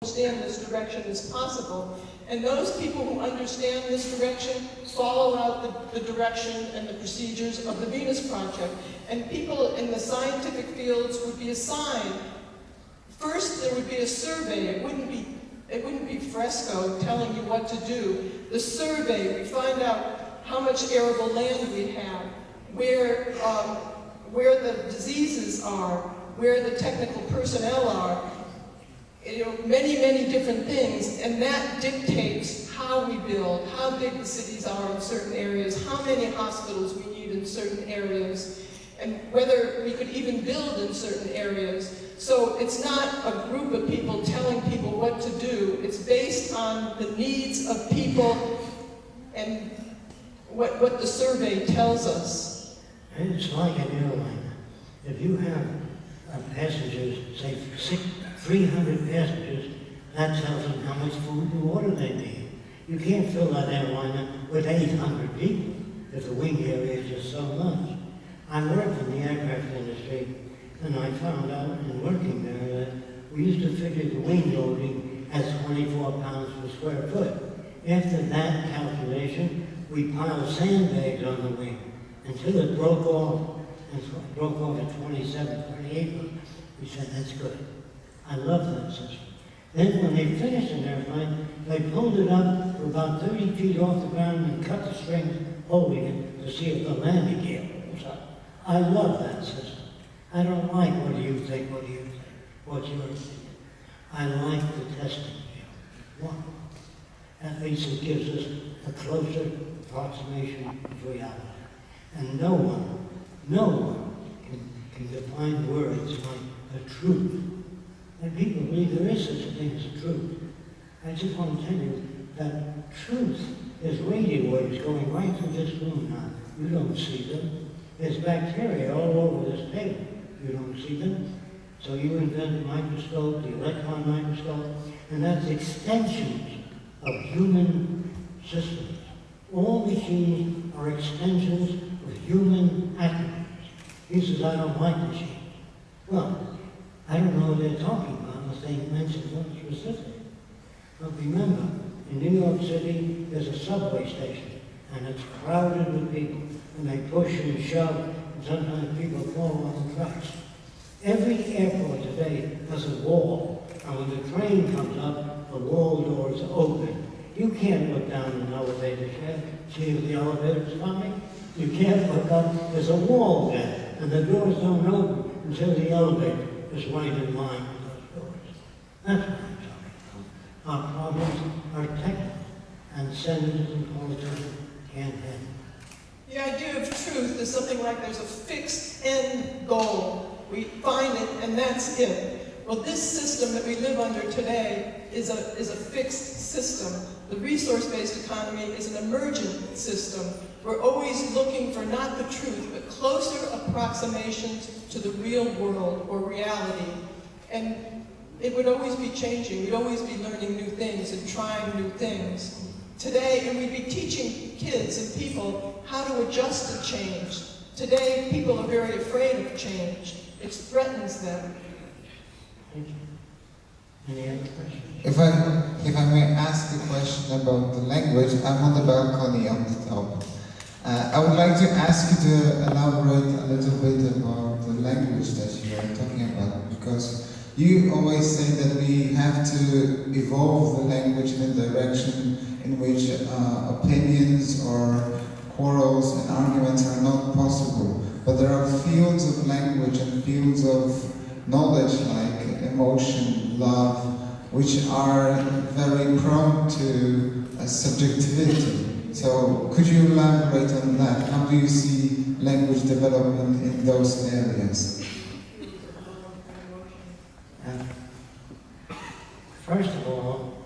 understand this direction is possible. And those people who understand this direction follow out the direction and the procedures of the Venus Project. And people in the scientific fields would be assigned. First, there would be a survey. It wouldn't be Fresco telling you what to do. The survey, we find out how much arable land we have, where the diseases are, where the technical personnel are, many, many different things, and that dictates how we build, how big the cities are in certain areas, how many hospitals we need in certain areas, and whether we could even build in certain areas. So it's not a group of people telling people what to do. It's based on the needs of people and what the survey tells us. And it's like an airline. If you have passengers, say 300 passengers, that tells them how much food and water they need. You can't fill that airliner with 800 people if the wing area is just so much. I worked in the aircraft industry, and I found out in working there that we used to figure the wing loading as 24 pounds per square foot. After that calculation, we piled sandbags on the wing until it broke off, and so it broke off at 27, 28. We said, that's good. I love that system. Then when they finished an airplane, they pulled it up to about 30 feet off the ground and cut the strings holding it to see if the landing gear was up. I love that system. I don't like what do you think, what's your opinion. I like the testing field. One. At least it gives us a closer approximation of reality. And no one can define words like the truth. And people believe there is such a thing as a truth. I just want to tell you that truth is radio waves going right through this room now. You don't see them. There's bacteria all over this table. You don't see them. So you invent the microscope, the electron microscope, and that's extensions of human systems. All machines are extensions of human attributes. He says, I don't like machines. Well, I don't know what they're talking about unless they mention something specific. But remember, in New York City, there's a subway station, and it's crowded with people, and they push and shove, and sometimes people fall on the tracks. Every airport today has a wall, and when the train comes up, the wall doors open. You can't look down an elevator shaft, see if the elevator's coming. You can't look up, there's a wall there, and the doors don't open until the elevator is right in line with those doors. That's what I'm talking about. Our problems are technical, and senators and politicians can't handle. The idea of truth is something like there's a fixed end goal. We find it, and that's it. Well, this system that we live under today is a fixed system. The resource-based economy is an emergent system. We're always looking for not the truth, but closer approximations to the real world or reality. And it would always be changing. We'd always be learning new things and trying new things. Today, and we'd be teaching kids and people how to adjust to change. Today, people are very afraid of change. It threatens them. Thank you. Any other questions? If I may ask a question about the language, I'm on the balcony on the top. I would like to ask you to elaborate a little bit about the language that you are talking about, because you always say that we have to evolve the language in a direction in which opinions or quarrels and arguments are not possible. But there are fields of language and fields of knowledge like emotion, love, which are very prone to subjectivity. So could you elaborate on that? How do you see language development in those areas? First of all,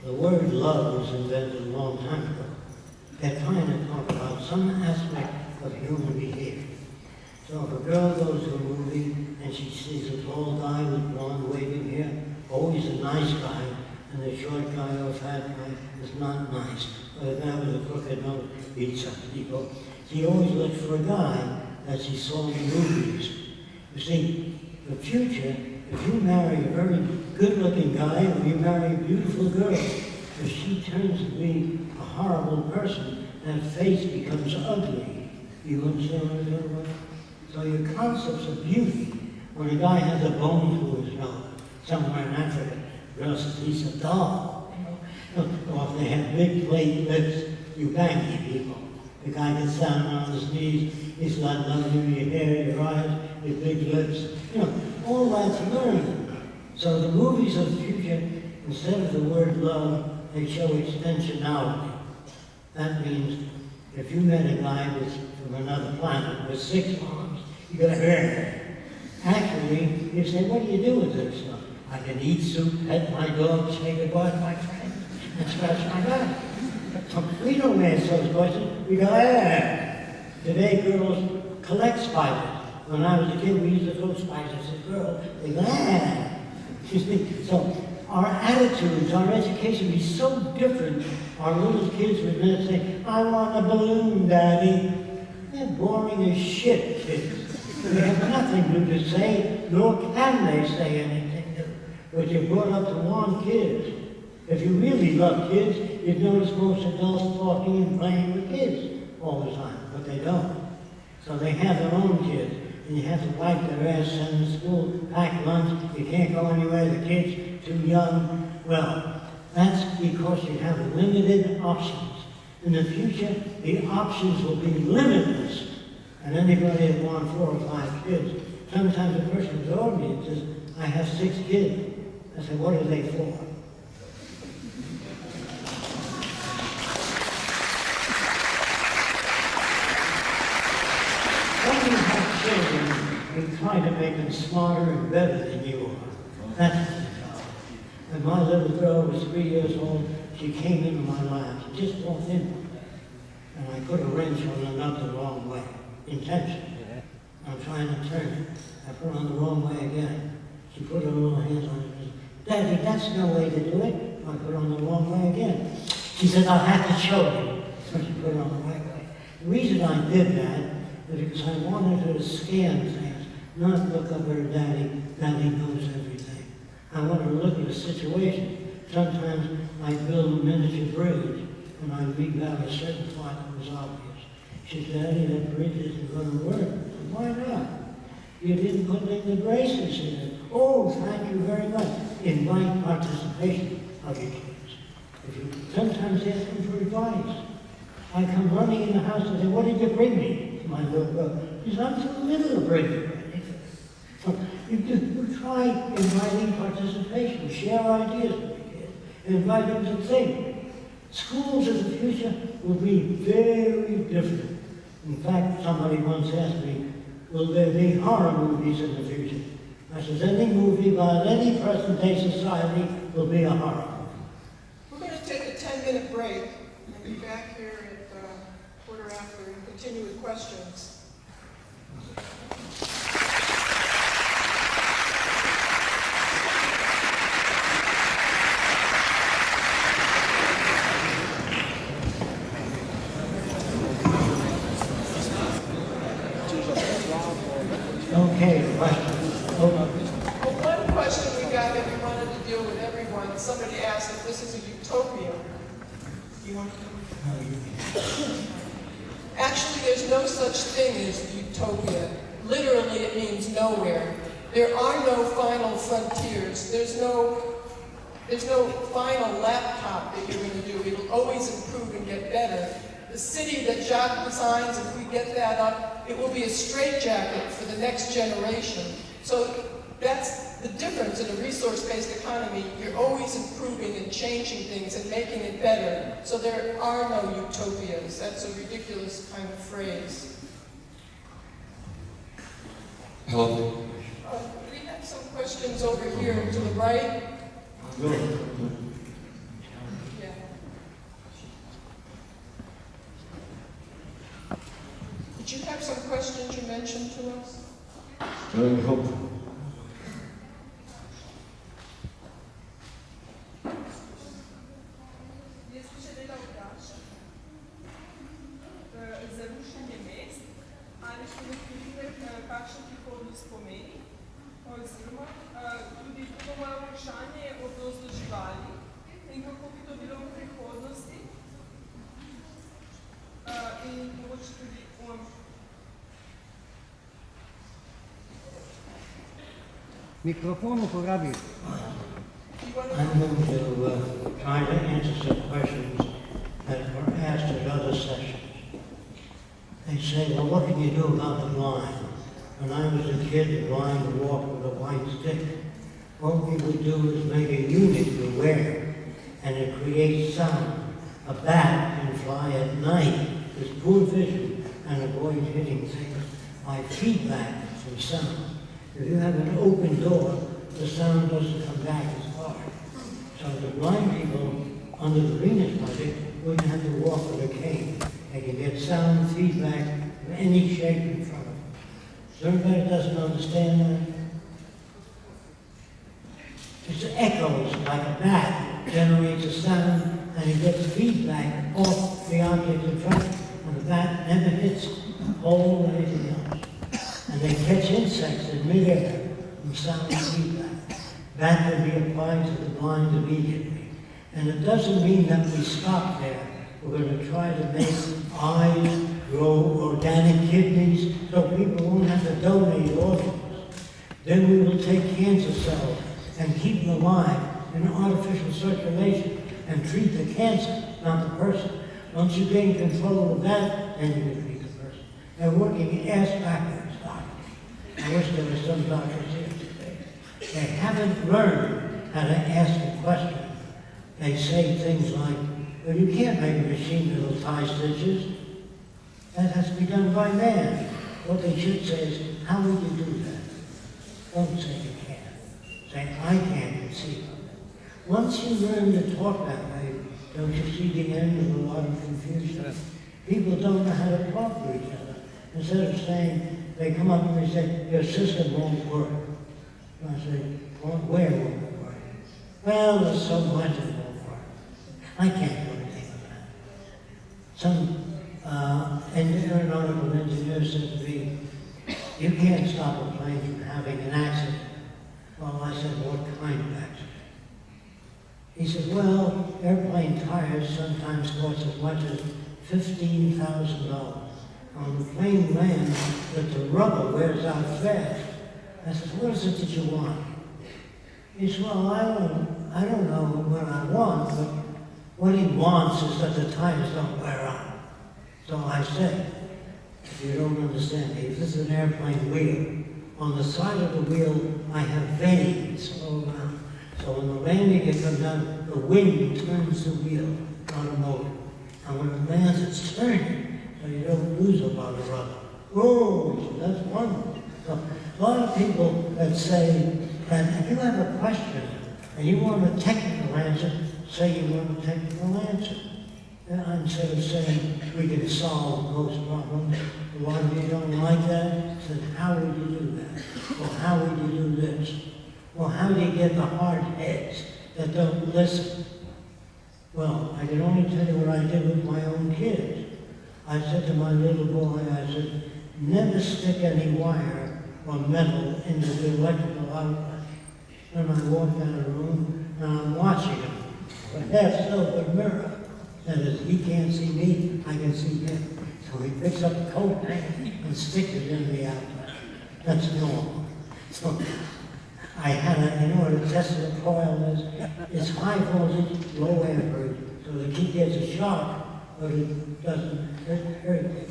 the word love was invented a long time ago. They're trying to talk about some aspect of human behavior. So if a girl goes to a movie and she sees a tall guy with blonde waving hair, always a nice guy, and the short guy or fat guy is not nice. Or the guy with a crooked nose beats up people. She always looks for a guy that she saw in movies. You see, the future if you marry a very good-looking guy or you marry a beautiful girl, if she turns to be a horrible person, that face becomes ugly. You understand what I'm talking about? So your concepts of beauty, when a guy has a bone through his nose, somewhere in Africa, versus he's a doll, you know? Or if they have big plate lips, you bangy people. The guy gets down on his knees, he's like loving you, your hair, your eyes, your big lips, you know, all that's learned. So the movies of the future, instead of the word love, they show extensionality. That means if you met a guy from another planet with 6 arms, you go, actually, you say, what do you do with this stuff? I can eat soup, pet my dog, say goodbye to my friend, and scratch my back. We don't answer those questions. We go, Today girls collect spiders. When I was a kid, we used to throw spiders at girls. They go, You see? So our attitudes, our education would be so different. Our little kids would then say, I want a balloon, Daddy. They're boring as shit, kids. They have nothing new to say, nor can they say anything new. But you're brought up to want kids. If you really love kids, you'd notice most adults talking and playing with kids all the time, but they don't. So they have their own kids, and you have to wipe their ass, send them to school, pack lunch, you can't go anywhere, the kid's too young. Well, that's because you have limited options. In the future, the options will be limitless. And anybody that wants 4 or 5 kids, sometimes a person told me, it says, I have 6 kids. I said, what are they for? When you have children, you try to make them smarter and better than you are. That's the job. When my little girl was 3 years old, she came into my lap. She just walked in one day. And I put a wrench on the nut the wrong way, intentionally. I'm trying to turn it. I put it on the wrong way again. She put her little hands on it and said, Daddy, that's no way to do it. I put it on the wrong way again. She said, I'll have to show you. So she put it on the right way. The reason I did that is because I wanted her to scan things, not look up her daddy. Daddy knows everything. I want her to look at a situation. Sometimes I build a miniature bridge, and I leave out a certain part that was obvious. She said, Daddy, that bridge isn't going to work. I said, why not? You didn't put in the braces in it. Oh, thank you very much. Invite participation of your kids. If you sometimes ask them for advice. I come running in the house and say, what did you bring me? To my little girl. She said, I'm too little to bring you anything. So you try inviting participation, share ideas with your kids, and invite them to think. Schools of the future will be very different. In fact, somebody once asked me, will there be horror movies in the future? I said, any movie about any present-day society will be a horror movie. We're going to take a 10-minute break and be back here at 1:15 and continue with questions. Okay, question. Well, one question we got that we wanted to deal with everyone, somebody asked if this is a utopia. You want to? Actually, there's no such thing as utopia. Literally, it means nowhere. There are no final frontiers. There's no final laptop that you're going to do. It'll always improve and get better. The city that Jacque designs, if we get that up, it will be a straitjacket for the next generation. So that's the difference in a resource-based economy. You're always improving and changing things and making it better. So there are no utopias. That's a ridiculous kind of phrase. Hello. We have some questions over here to the right. Yeah. Did you have some questions you mentioned to us? Za rušenje mest, ali ste naredili kakšen prihodni spomeni, oziroma Mikrofon uporabi. I'm going to try to answer some questions that were asked at other sessions. They say, well, what can you do about the blind? When I was a kid, the blind would walk with a white stick. What we would do is make a unit you wear, and it creates sound. A bat can fly at night with poor vision and avoid hitting things by feedback from sound. If you have an open door, the sound doesn't come back as hard. So the blind people under the Venus Project wouldn't have to walk with a cane. They can get sound feedback from any shape in front of them. So everybody doesn't understand that? It's echoes like a bat generates a sound and it gets feedback off the object in front of it. And the bat never hits hole or anything else. And they catch insects in midair from sound feedback. That can be applied to the blind immediately. And it doesn't mean that we stop there. We're going to try to make eyes grow organic kidneys so people won't have to donate organs. Then we will take cancer cells and keep them alive in artificial circulation and treat the cancer, not the person. Once you gain control of that, then you can treat the person. They're working ass backwards, doctors. I wish there were some doctors here today. They haven't learned how to ask a question. They say things like, well, you can't make a machine that'll tie stitches. That has to be done by man. What they should say is, how would you do that? Don't say you can't. Say, I can't conceive of it. Once you learn to talk that way, don't you see the end of a lot of confusion? People don't know how to talk to each other. Instead of saying, they come up and they say, your system won't work. And I say, well, where won't it work? Well, there's so much it won't work. I can't do anything with that. Some aeronautical engineer said to me, you can't stop a plane from having an accident. Well, I said, what kind of accident? He said, well, airplane tires sometimes cost as much as $15,000. On the plane lands, but the rubber wears out fast. I said, what is it that you want? He said, well, I don't know what I want, but what he wants is that the tires don't wear out. So I said, if you don't understand me, if this is an airplane wheel, on the side of the wheel, I have veins all around. So when the landing gets come down, the wind turns the wheel on a motor. And when it lands, it's turning, so you don't lose a lot of rubber. Oh, that's wonderful. So a lot of people that say that if you have a question and you want a technical answer, say you want a technical answer. Instead of saying we can solve most problems, a lot of you don't like that. Said, how would you do that? Well, how would you do this? Well, how do you get the hard heads that don't listen? Well, I can only tell you what I did with my own kids. I said to my little boy, I said, never stick any wire or metal into the electrical outlet. Then I walked out of the room and I'm watching him. A half-silver mirror. That is, he can't see me, I can see him. So he picks up a coat hanger and sticks it in the outlet. That's normal. So I had in order to test the coil is, it's high voltage, low amperage. So the kid gets a shock, but it doesn't hurt it.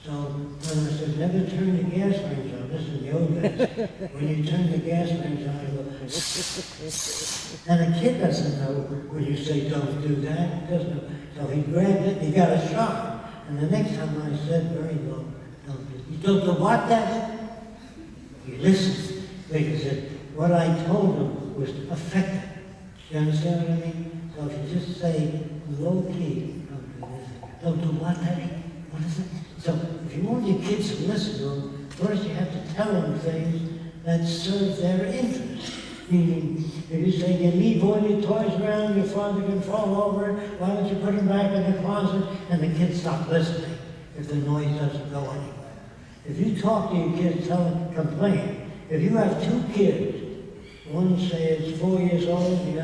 So when I said, never turn the gas range on, this is the old days. When you turn the gas range on, it goes, and a kid doesn't know when you say don't do that. He doesn't know. So he grabbed it, he got a shock. And the next time I said very low, don't do it. You don't do what, Daddy? He listened, because what I told him was effective. You understand what I mean? So if you just say low key, don't do this. Don't do what, Daddy? What is it? So if you want your kids to listen to them, first you have to tell them things that serve their interest. Meaning, if you say you leave all your toys around, your father can fall over, why don't you put them back in the closet? And the kids stop listening if the noise doesn't go anywhere. If you talk to your kids, tell them, complain. If you have two kids, one say is 4 years old, the